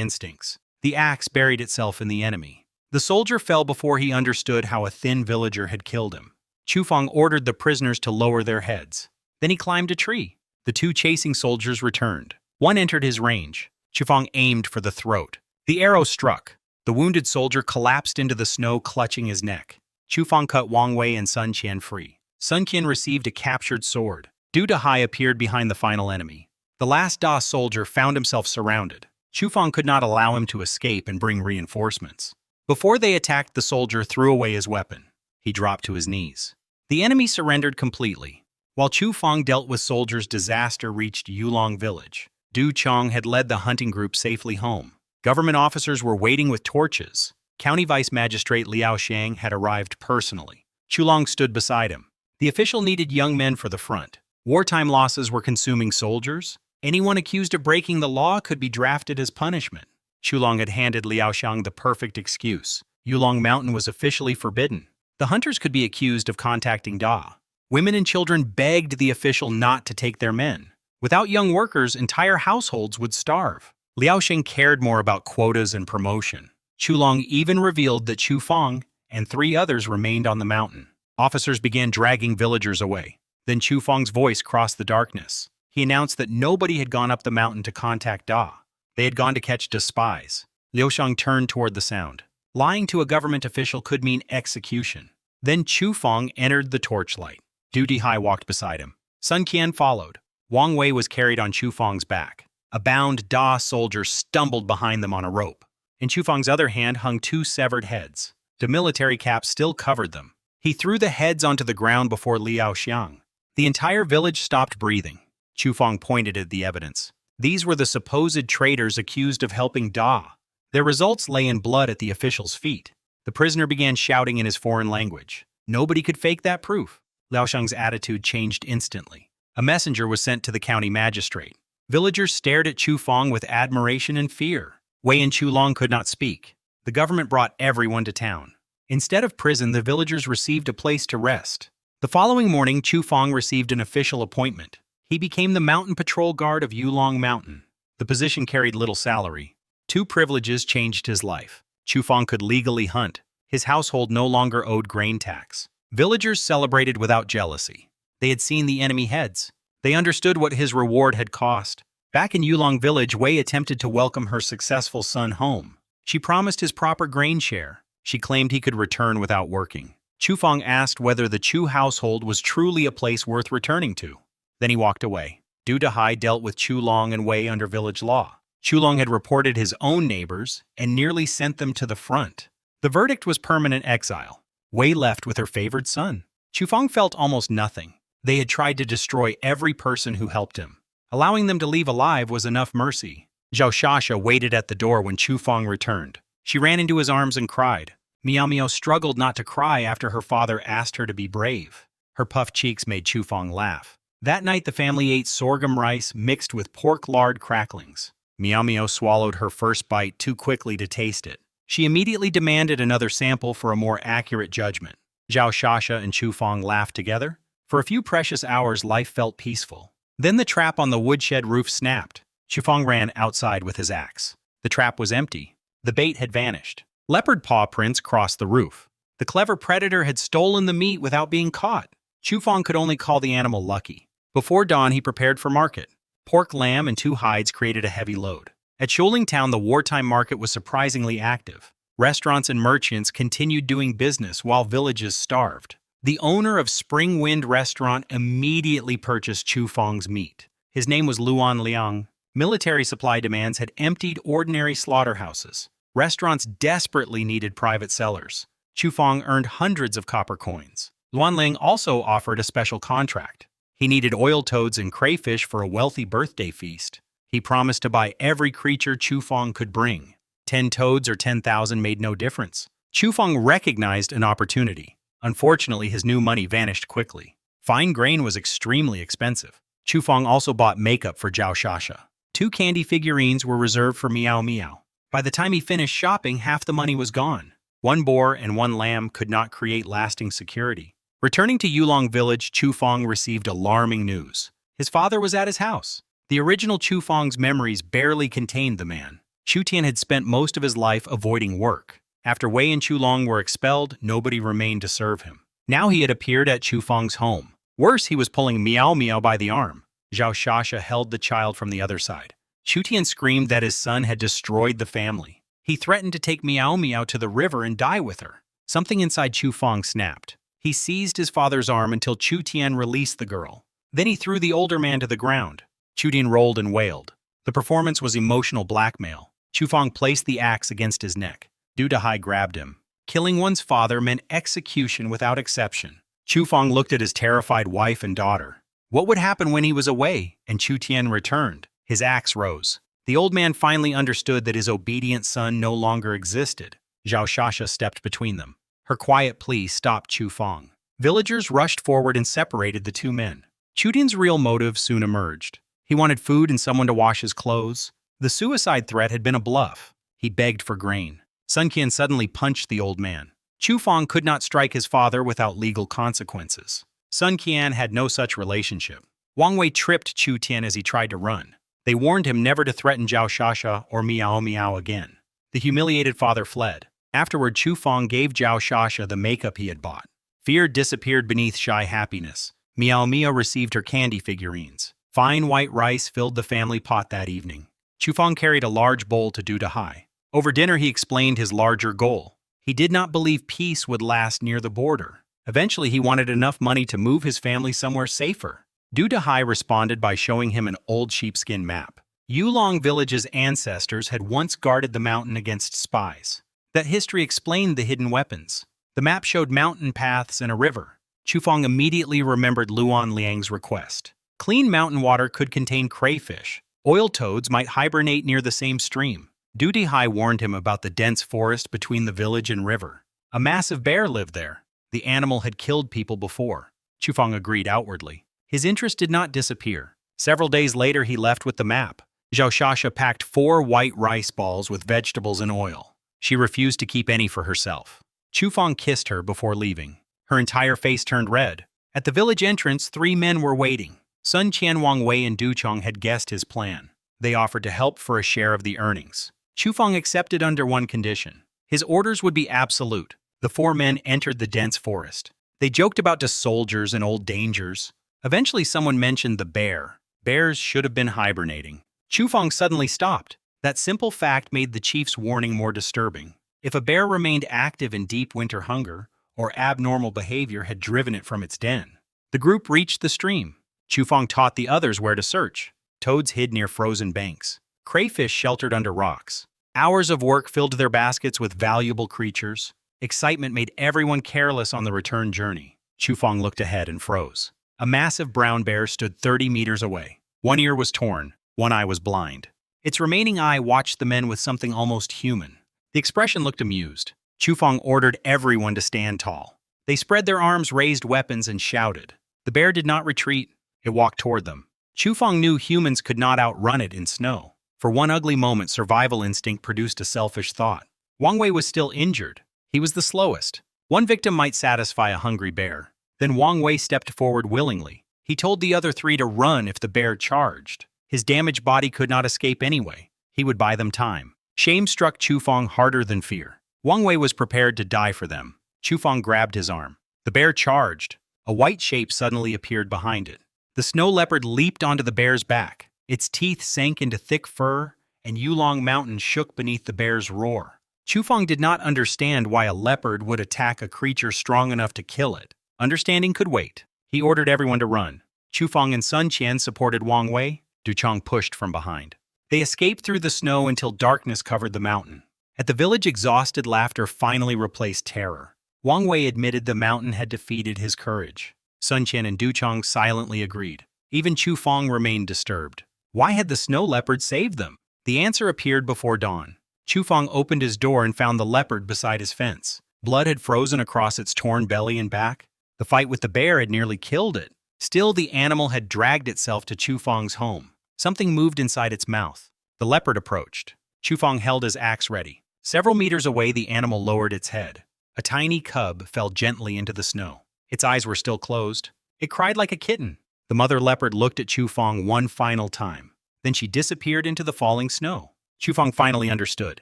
instincts. The axe buried itself in the enemy. The soldier fell before he understood how a thin villager had killed him. Chu Fong ordered the prisoners to lower their heads. Then he climbed a tree. The 2 chasing soldiers returned. One entered his range. Chu Fong aimed for the throat. The arrow struck. The wounded soldier collapsed into the snow, clutching his neck. Chu Fong cut Wang Wei and Sun Qian free. Sun Qian received a captured sword. Du Dehai appeared behind the final enemy. The last Da soldier found himself surrounded. Chu Fong could not allow him to escape and bring reinforcements. Before they attacked, the soldier threw away his weapon. He dropped to his knees. The enemy surrendered completely. While Chu Fong dealt with soldiers, disaster reached Yulong village. Du Chong had led the hunting group safely home. Government officers were waiting with torches. County Vice Magistrate Liao Xiang had arrived personally. Chu Long stood beside him. The official needed young men for the front. Wartime losses were consuming soldiers. Anyone accused of breaking the law could be drafted as punishment. Chu Long had handed Liao Xiang the perfect excuse. Yulong Mountain was officially forbidden. The hunters could be accused of contacting Da. Women and children begged the official not to take their men. Without young workers, entire households would starve. Liao Xiang cared more about quotas and promotion. Chu Long even revealed that Chu Fong and 3 others remained on the mountain. Officers began dragging villagers away. Then Chu Fong's voice crossed the darkness. He announced that nobody had gone up the mountain to contact Da. They had gone to catch the spies. Liao Xiang turned toward the sound. Lying to a government official could mean execution. Then Chu Fong entered the torchlight. Du Dehai walked beside him. Sun Qian followed. Wang Wei was carried on Chu Fong's back. A bound Da soldier stumbled behind them on a rope. In Chu Fong's other hand hung 2 severed heads. The military cap still covered them. He threw the heads onto the ground before Liao Xiang. The entire village stopped breathing. Chu Fong pointed at the evidence. These were the supposed traitors accused of helping Da. Their results lay in blood at the official's feet. The prisoner began shouting in his foreign language. Nobody could fake that proof. Liao Xiang's attitude changed instantly. A messenger was sent to the county magistrate. Villagers stared at Chu Fong with admiration and fear. Wei and Chu Long could not speak. The government brought everyone to town. Instead of prison, the villagers received a place to rest. The following morning, Chu Fong received an official appointment. He became the mountain patrol guard of Yulong Mountain. The position carried little salary. 2 privileges changed his life. Chu Fong could legally hunt. His household no longer owed grain tax. Villagers celebrated without jealousy. They had seen the enemy heads. They understood what his reward had cost. Back in Yulong village, Wei attempted to welcome her successful son home. She promised his proper grain share. She claimed he could return without working. Chu Fong asked whether the Chu household was truly a place worth returning to. Then he walked away. Du Dehai dealt with Chu Long and Wei under village law. Chu Long had reported his own neighbors and nearly sent them to the front. The verdict was permanent exile. Wei left with her favored son. Chu Fong felt almost nothing. They had tried to destroy every person who helped him. Allowing them to leave alive was enough mercy. Zhao Shasha waited at the door when Chu Fong returned. She ran into his arms and cried. Miao Miao struggled not to cry after her father asked her to be brave. Her puffed cheeks made Chu Fong laugh. That night the family ate sorghum rice mixed with pork lard cracklings. Miao Miao swallowed her first bite too quickly to taste it. She immediately demanded another sample for a more accurate judgment. Zhao Shasha and Chu Fong laughed together. For a few precious hours life felt peaceful. Then the trap on the woodshed roof snapped. Chu Fong ran outside with his axe. The trap was empty. The bait had vanished. Leopard paw prints crossed the roof. The clever predator had stolen the meat without being caught. Chu Fong could only call the animal lucky. Before dawn, he prepared for market. Pork, lamb, and 2 hides created a heavy load. At Sholing Town, the wartime market was surprisingly active. Restaurants and merchants continued doing business while villages starved. The owner of Spring Wind Restaurant immediately purchased Chu Fong's meat. His name was Luan Liang. Military supply demands had emptied ordinary slaughterhouses. Restaurants desperately needed private sellers. Chu Fong earned hundreds of copper coins. Luan Liang also offered a special contract. He needed oil toads and crayfish for a wealthy birthday feast. He promised to buy every creature Chu Fong could bring. 10 toads or 10,000 made no difference. Chu Fong recognized an opportunity. Unfortunately, his new money vanished quickly. Fine grain was extremely expensive. Chu Fong also bought makeup for Zhao Shasha. 2 candy figurines were reserved for Miao Miao. By the time he finished shopping, half the money was gone. 1 boar and 1 lamb could not create lasting security. Returning to Yulong village, Chu Fong received alarming news. His father was at his house. The original Chu Fong's memories barely contained the man. Chu Tian had spent most of his life avoiding work. After Wei and Chu Long were expelled, nobody remained to serve him. Now he had appeared at Chu Fong's home. Worse, he was pulling Miao Miao by the arm. Zhao Shasha held the child from the other side. Chu Tian screamed that his son had destroyed the family. He threatened to take Miao Miao to the river and die with her. Something inside Chu Fong snapped. He seized his father's arm until Chu Tian released the girl. Then he threw the older man to the ground. Chu Tian rolled and wailed. The performance was emotional blackmail. Chu Fong placed the axe against his neck. Du Dahai grabbed him. Killing one's father meant execution without exception. Chu Fong looked at his terrified wife and daughter. What would happen when he was away and Chu Tian returned? His axe rose. The old man finally understood that his obedient son no longer existed. Zhao Shasha stepped between them. Her quiet plea stopped Chu Fong. Villagers rushed forward and separated the 2 men. Chu Tian's real motive soon emerged. He wanted food and someone to wash his clothes. The suicide threat had been a bluff. He begged for grain. Sun Qian suddenly punched the old man. Chu Fong could not strike his father without legal consequences. Sun Qian had no such relationship. Wang Wei tripped Chu Tian as he tried to run. They warned him never to threaten Zhao Shasha or Miao Miao again. The humiliated father fled. Afterward, Chu Fong gave Zhao Shasha the makeup he had bought. Fear disappeared beneath shy happiness. Miao Miao received her candy figurines. Fine white rice filled the family pot that evening. Chu Fong carried a large bowl to Du Dahai. Over dinner, he explained his larger goal. He did not believe peace would last near the border. Eventually, he wanted enough money to move his family somewhere safer. Du Dahai responded by showing him an old sheepskin map. Yulong village's ancestors had once guarded the mountain against spies. That history explained the hidden weapons. The map showed mountain paths and a river. Chu Fong immediately remembered Luan Liang's request. Clean mountain water could contain crayfish. Oil toads might hibernate near the same stream. Du Dahai warned him about the dense forest between the village and river. A massive bear lived there. The animal had killed people before. Chu Fong agreed outwardly. His interest did not disappear. Several days later, he left with the map. Zhao Shasha packed 4 white rice balls with vegetables and oil. She refused to keep any for herself. Chu Fong kissed her before leaving. Her entire face turned red. At the village entrance, 3 men were waiting. Sun Qian, Wang Wei, and Du Chong had guessed his plan. They offered to help for a share of the earnings. Chu Fong accepted under one condition. His orders would be absolute. The 4 men entered the dense forest. They joked about the soldiers and old dangers. Eventually, someone mentioned the bear. Bears should have been hibernating. Chu Fong suddenly stopped. That simple fact made the chief's warning more disturbing. If a bear remained active in deep winter hunger, or abnormal behavior had driven it from its den. The group reached the stream. Chu Fong taught the others where to search. Toads hid near frozen banks. Crayfish sheltered under rocks. Hours of work filled their baskets with valuable creatures. Excitement made everyone careless on the return journey. Chu Fong looked ahead and froze. A massive brown bear stood 30 meters away. One ear was torn, one eye was blind. Its remaining eye watched the men with something almost human. The expression looked amused. Chu Fong ordered everyone to stand tall. They spread their arms, raised weapons, and shouted. The bear did not retreat. It walked toward them. Chu Fong knew humans could not outrun it in snow. For one ugly moment, survival instinct produced a selfish thought. Wang Wei was still injured. He was the slowest. One victim might satisfy a hungry bear. Then Wang Wei stepped forward willingly. He told the other three to run if the bear charged. His damaged body could not escape anyway. He would buy them time. Shame struck Chu Fong harder than fear. Wang Wei was prepared to die for them. Chu Fong grabbed his arm. The bear charged. A white shape suddenly appeared behind it. The snow leopard leaped onto the bear's back. Its teeth sank into thick fur, and Yulong Mountain shook beneath the bear's roar. Chu Fong did not understand why a leopard would attack a creature strong enough to kill it. Understanding could wait. He ordered everyone to run. Chu Fong and Sun Qian supported Wang Wei. Du Chong pushed from behind. They escaped through the snow until darkness covered the mountain. At the village, exhausted laughter finally replaced terror. Wang Wei admitted the mountain had defeated his courage. Sun Qian and Du Chong silently agreed. Even Chu Fong remained disturbed. Why had the snow leopard saved them? The answer appeared before dawn. Chu Fong opened his door and found the leopard beside his fence. Blood had frozen across its torn belly and back. The fight with the bear had nearly killed it. Still, the animal had dragged itself to Chu Fong's home. Something moved inside its mouth. The leopard approached. Chu Fong held his axe ready. Several meters away, the animal lowered its head. A tiny cub fell gently into the snow. Its eyes were still closed. It cried like a kitten. The mother leopard looked at Chu Fong one final time. Then she disappeared into the falling snow. Chu Fong finally understood.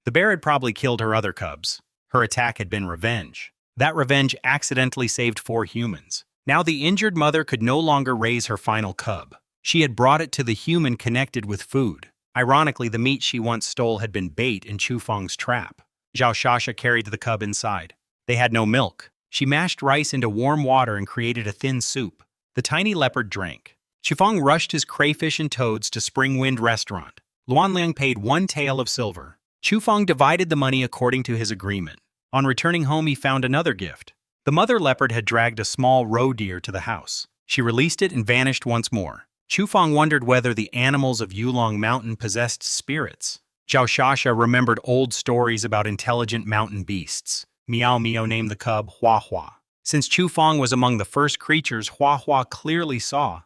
The bear had probably killed her other cubs. Her attack had been revenge. That revenge accidentally saved 4 humans. Now the injured mother could no longer raise her final cub. She had brought it to the human connected with food. Ironically, the meat she once stole had been bait in Chu Fong's trap. Zhao Shasha carried the cub inside. They had no milk. She mashed rice into warm water and created a thin soup. The tiny leopard drank. Chu Fong rushed his crayfish and toads to Spring Wind Restaurant. Luan Liang paid 1 tael of silver. Chu Fong divided the money according to his agreement. On returning home, he found another gift. The mother leopard had dragged a small roe deer to the house. She released it and vanished once more. Chu Fong wondered whether the animals of Yulong Mountain possessed spirits. Zhao Shasha remembered old stories about intelligent mountain beasts. Miao Miao named the cub Hua Hua. Since Chu Fong was among the first creatures Hua Hua clearly saw,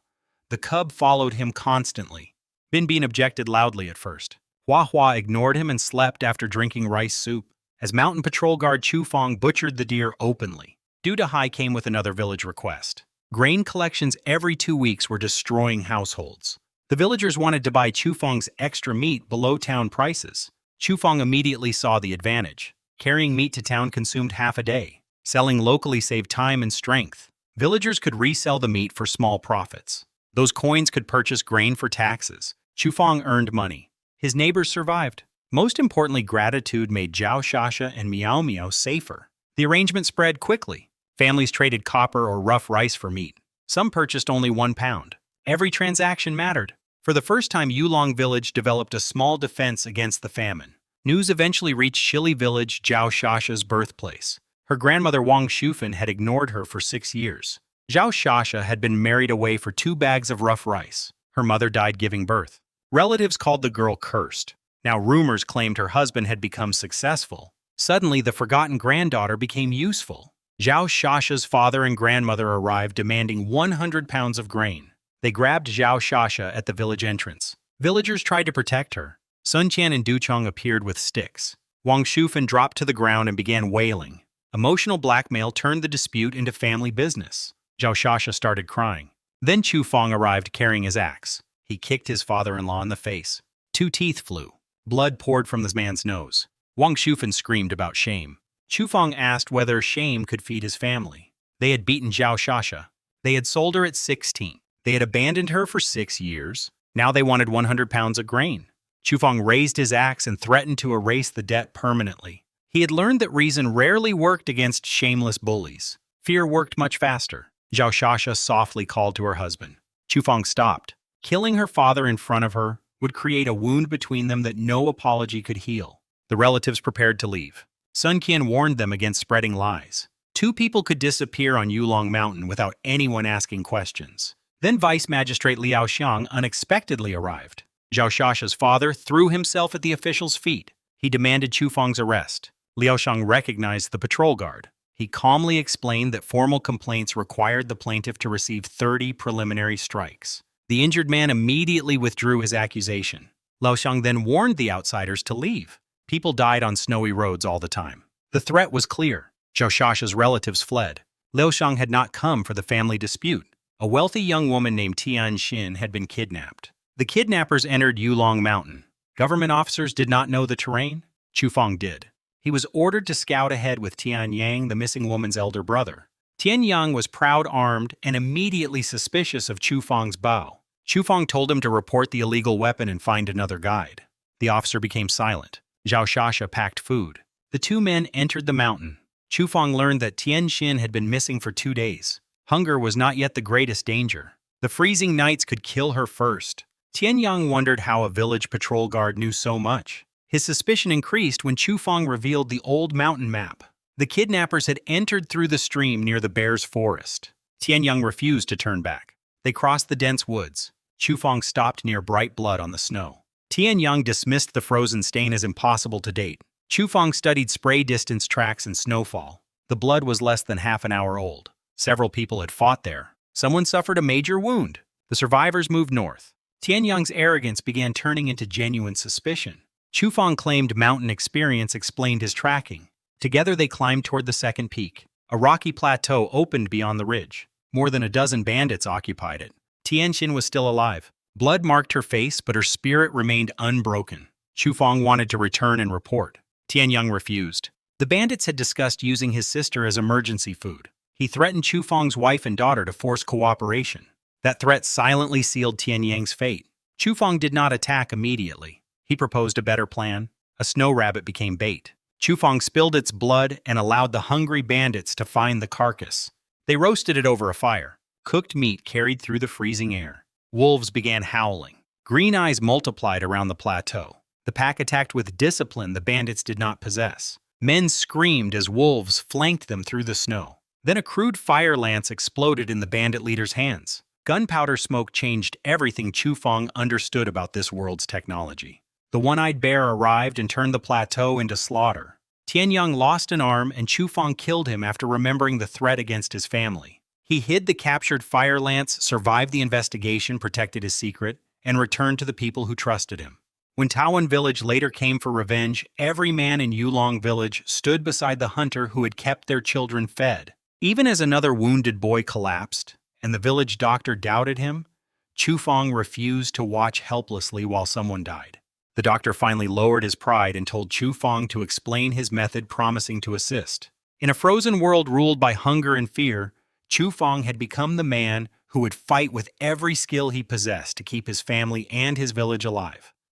the cub followed him constantly. Bin Bin objected loudly at first. Hua Hua ignored him and slept after drinking rice soup. As mountain patrol guard Chu Fong butchered the deer openly. Du Dahai came with another village request. Grain collections every 2 weeks were destroying households. The villagers wanted to buy Chu Fong's extra meat below town prices. Chu Fong immediately saw the advantage. Carrying meat to town consumed half a day. Selling locally saved time and strength. Villagers could resell the meat for small profits. Those coins could purchase grain for taxes. Chu Fong earned money. His neighbors survived. Most importantly, gratitude made Zhao Shasha and Miao Miao safer. The arrangement spread quickly. Families traded copper or rough rice for meat. Some purchased only 1 pound. Every transaction mattered. For the first time, Yulong Village developed a small defense against the famine. News eventually reached Shili Village, Zhao Shasha's birthplace. Her grandmother Wang Shufan had ignored her for 6 years. Zhao Shasha had been married away for 2 bags of rough rice. Her mother died giving birth. Relatives called the girl cursed. Now rumors claimed her husband had become successful. Suddenly, the forgotten granddaughter became useful. Zhao Shasha's father and grandmother arrived demanding 100 pounds of grain. They grabbed Zhao Shasha at the village entrance. Villagers tried to protect her. Sun Qian and Du Chong appeared with sticks. Wang Shufan dropped to the ground and began wailing. Emotional blackmail turned the dispute into family business. Zhao Shasha started crying. Then Chu Fong arrived carrying his axe. He kicked his father-in-law in the face. 2 teeth flew. Blood poured from the man's nose. Wang Shufan screamed about shame. Chu Fong asked whether shame could feed his family. They had beaten Zhao Shasha. They had sold her at 16. They had abandoned her for 6 years. Now they wanted 100 pounds of grain. Chu Fong raised his axe and threatened to erase the debt permanently. He had learned that reason rarely worked against shameless bullies. Fear worked much faster. Zhao Shasha softly called to her husband. Chu Fong stopped. Killing her father in front of her would create a wound between them that no apology could heal. The relatives prepared to leave. Sun Qian warned them against spreading lies. Two people could disappear on Yulong Mountain without anyone asking questions. Then Vice Magistrate Liao Xiang unexpectedly arrived. Zhao Shasha's father threw himself at the official's feet. He demanded Chu Feng's arrest. Liao Xiang recognized the patrol guard. He calmly explained that formal complaints required the plaintiff to receive 30 preliminary strikes. The injured man immediately withdrew his accusation. Liao Xiang then warned the outsiders to leave. People died on snowy roads all the time. The threat was clear. Zhao Shasha's relatives fled. Liao Xiang had not come for the family dispute. A wealthy young woman named Tian Xin had been kidnapped. The kidnappers entered Yulong Mountain. Government officers did not know the terrain. Chu Feng did. He was ordered to scout ahead with Tian Yang, the missing woman's elder brother. Tian Yang was proud-armed and immediately suspicious of Chu Feng's bow. Chu Feng told him to report the illegal weapon and find another guide. The officer became silent. Zhao Shasha packed food. The two men entered the mountain. Chu Feng learned that Tian Xin had been missing for 2 days. Hunger was not yet the greatest danger. The freezing nights could kill her first. Tian Yang wondered how a village patrol guard knew so much. His suspicion increased when Chu Feng revealed the old mountain map. The kidnappers had entered through the stream near the bear's forest. Tian Yang refused to turn back. They crossed the dense woods. Chu Feng stopped near bright blood on the snow. Tian Yang dismissed the frozen stain as impossible to date. Chu Feng studied spray distance tracks and snowfall. The blood was less than half an hour old. Several people had fought there. Someone suffered a major wound. The survivors moved north. Tian Yang's arrogance began turning into genuine suspicion. Chu Feng claimed mountain experience explained his tracking. Together they climbed toward the second peak. A rocky plateau opened beyond the ridge. More than a dozen bandits occupied it. Tian Xin was still alive. Blood marked her face, but her spirit remained unbroken. Chu Feng wanted to return and report. Tian Yang refused. The bandits had discussed using his sister as emergency food. He threatened Chu Feng's wife and daughter to force cooperation. That threat silently sealed Tian Yang's fate. Chu Feng did not attack immediately. He proposed a better plan. A snow rabbit became bait. Chu Feng spilled its blood and allowed the hungry bandits to find the carcass. They roasted it over a fire. Cooked meat carried through the freezing air. Wolves began howling. Green eyes multiplied around the plateau. The pack attacked with discipline the bandits did not possess. Men screamed as wolves flanked them through the snow. Then a crude fire lance exploded in the bandit leader's hands. Gunpowder smoke changed everything Chu Feng understood about this world's technology. The one-eyed bear arrived and turned the plateau into slaughter. Tian Yang lost an arm and Chu Feng killed him after remembering the threat against his family. He hid the captured fire lance, survived the investigation, protected his secret, and returned to the people who trusted him. When Tawan village later came for revenge, every man in Yulong village stood beside the hunter who had kept their children fed. Even as another wounded boy collapsed, and the village doctor doubted him, Chu Feng refused to watch helplessly while someone died. The doctor finally lowered his pride and told Chu Feng to explain his method, promising to assist. In a frozen world ruled by hunger and fear, Chu Feng had become the man who would fight with every skill he possessed to keep his family and his village alive.